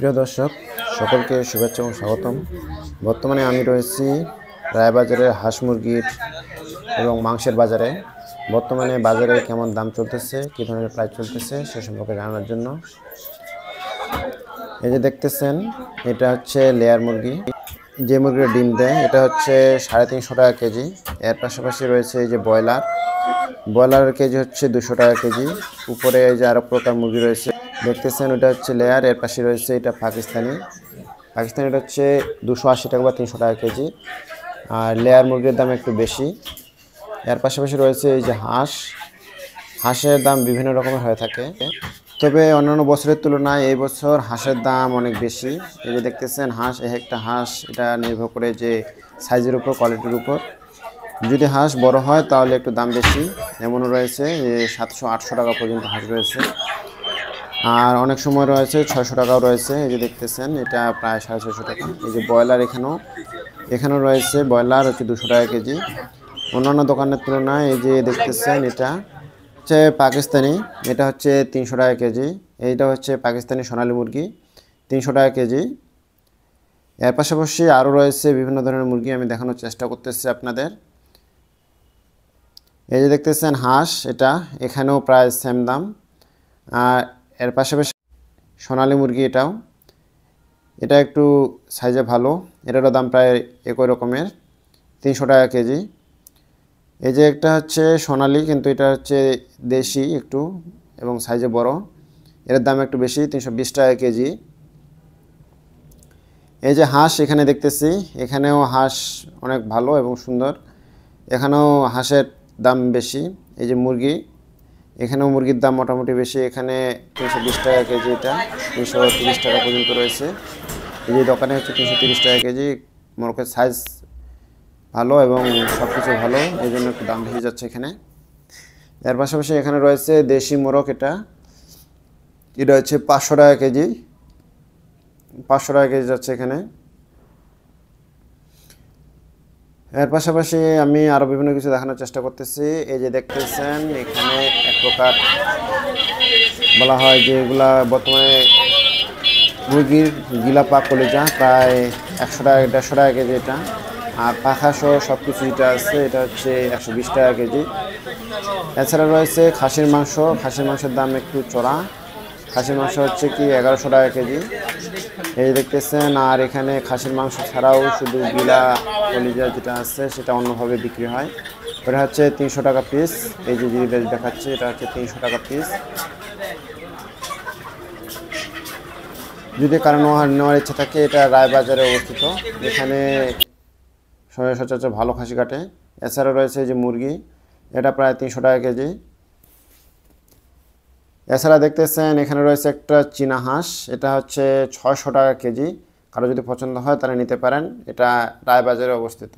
প্রিয় দর্শক, সকলকে শুভেচ্ছা এবং স্বাগতম। বর্তমানে আমি রয়েছি রায়বাজারের হাঁস মুরগির এবং মাংসের বাজারে। বর্তমানে বাজারে কেমন দাম চলতেছে, কী ধরনের প্রাইস চলতেছে সে সম্পর্কে জানার জন্য এই যে দেখতেছেন, এটা হচ্ছে লেয়ার মুরগি। যে মুরগির ডিম দেয় এটা হচ্ছে 350 টাকা কেজি। এর পাশাপাশি রয়েছে এই যে ব্রয়লারের কেজি হচ্ছে 200 টাকা কেজি। উপরে এই যে আরো প্রকার মুরগি রয়েছে দেখতেছেন, ওটা হচ্ছে লেয়ার। এর পাশে রয়েছে এটা পাকিস্তানিটা হচ্ছে 280 টাকা বা 300 টাকা কেজি। আর লেয়ার মুরগির দাম একটু বেশি। এর পাশাপাশি রয়েছে এই যে হাঁসের দাম বিভিন্ন রকমের হয়ে থাকে, তবে অন্যান্য বছরের তুলনায় এই বছর হাঁসের দাম অনেক বেশি। এই যে দেখতেছেন হাঁস, একটা হাঁস এটা নির্ভর করে যে সাইজের উপর, কোয়ালিটির উপর। যদি হাঁস বড় হয় তাহলে একটু দাম বেশি। এমনও রয়েছে যে 700-800 টাকা পর্যন্ত হাঁস রয়েছে। আর অনেক সময় রয়েছে 600 টাকাও রয়েছে। এই যে দেখতেছেন এটা প্রায় 650 টাকা। এই যে ব্রয়লার এখানেও রয়েছে, ব্রয়লার হচ্ছে 200 টাকা কেজি। অন্যান্য দোকানের তুলনায় এই যে দেখতেছেন এটা হচ্ছে পাকিস্তানি, এটা হচ্ছে 300 টাকা কেজি। এইটা হচ্ছে পাকিস্তানি সোনালী মুরগি, 300 টাকা কেজি। এর পাশাপাশি আরও রয়েছে বিভিন্ন ধরনের মুরগি, আমি দেখানোর চেষ্টা করতেছি আপনাদের। এই যে দেখতেছেন হাঁস, এখানেও প্রায় সেম দাম। আর এর পাশাপাশি সোনালী মুরগি, এটা একটু সাইজে ভালো, এটারও দাম প্রায় একই রকমের, 300 টাকা কেজি। এই যে একটা হচ্ছে সোনালী, কিন্তু এটা হচ্ছে দেশি একটু এবং সাইজে বড়, এর দাম একটু বেশি, 320 টাকা কেজি। এই যে হাঁস এখানে দেখতেছি, এখানেও হাঁস অনেক ভালো এবং সুন্দর, এখানেও হাঁসের দাম বেশি। এই যে মুরগি, এখানেও মুরগির দাম মোটামুটি বেশি, এখানে 320 টাকা কেজি, এটা 330 টাকা পর্যন্ত রয়েছে। এই যে দোকানে হচ্ছে 330 টাকা কেজি। মোরগের সাইজ ভালো এবং সব কিছু ভালো, এই জন্য একটু দাম বেশি যাচ্ছে এখানে। এর পাশাপাশি এখানে রয়েছে দেশি মোরগ, এটা হচ্ছে 500 টাকা কেজি, 500 টাকা কেজি যাচ্ছে এখানে। এর পাশাপাশি আমি আরও বিভিন্ন কিছু দেখানোর চেষ্টা করতেছি। এই যে দেখতেছেন এখানে এক প্রকার বলা হয় যে এগুলা বর্তমানে মুরগির গিলাপা কলিজা, প্রায় 100 টাকা 150 টাকা কেজি এটা। আর পাখা সহ সব কিছু যেটা আছে এটা হচ্ছে 120 টাকা কেজি। এছাড়া রয়েছে খাসির মাংসের দাম একটু চড়া। খাসির মাংস হচ্ছে কি 1100 টাকা কেজি, এই দেখতেছেন। আর এখানে খাসির মাংস ছাড়াও শুধু গিলা কলিজা যেটা আছে সেটা অন্যভাবে বিক্রি হয়, ওটা হচ্ছে 300 টাকা পিস। এই যে জিনিসটা দেখাচ্ছে এটা হচ্ছে 300 টাকা পিস। যদি কারো নেওয়ার ইচ্ছা থাকে, এটা রায়বাজারে অবস্থিত, এখানে সচরাচর ভালো খাসি কাটে। এছাড়া রয়েছে যে মুরগি, এটা প্রায় 300 টাকা কেজি। এছাড়া দেখতেছেন এখানে রয়েছে একটা চীনা হাঁস, এটা হচ্ছে 600 টাকা কেজি। কারো যদি পছন্দ হয় তাহলে নিতে পারেন, এটা রায়বাজারে অবস্থিত।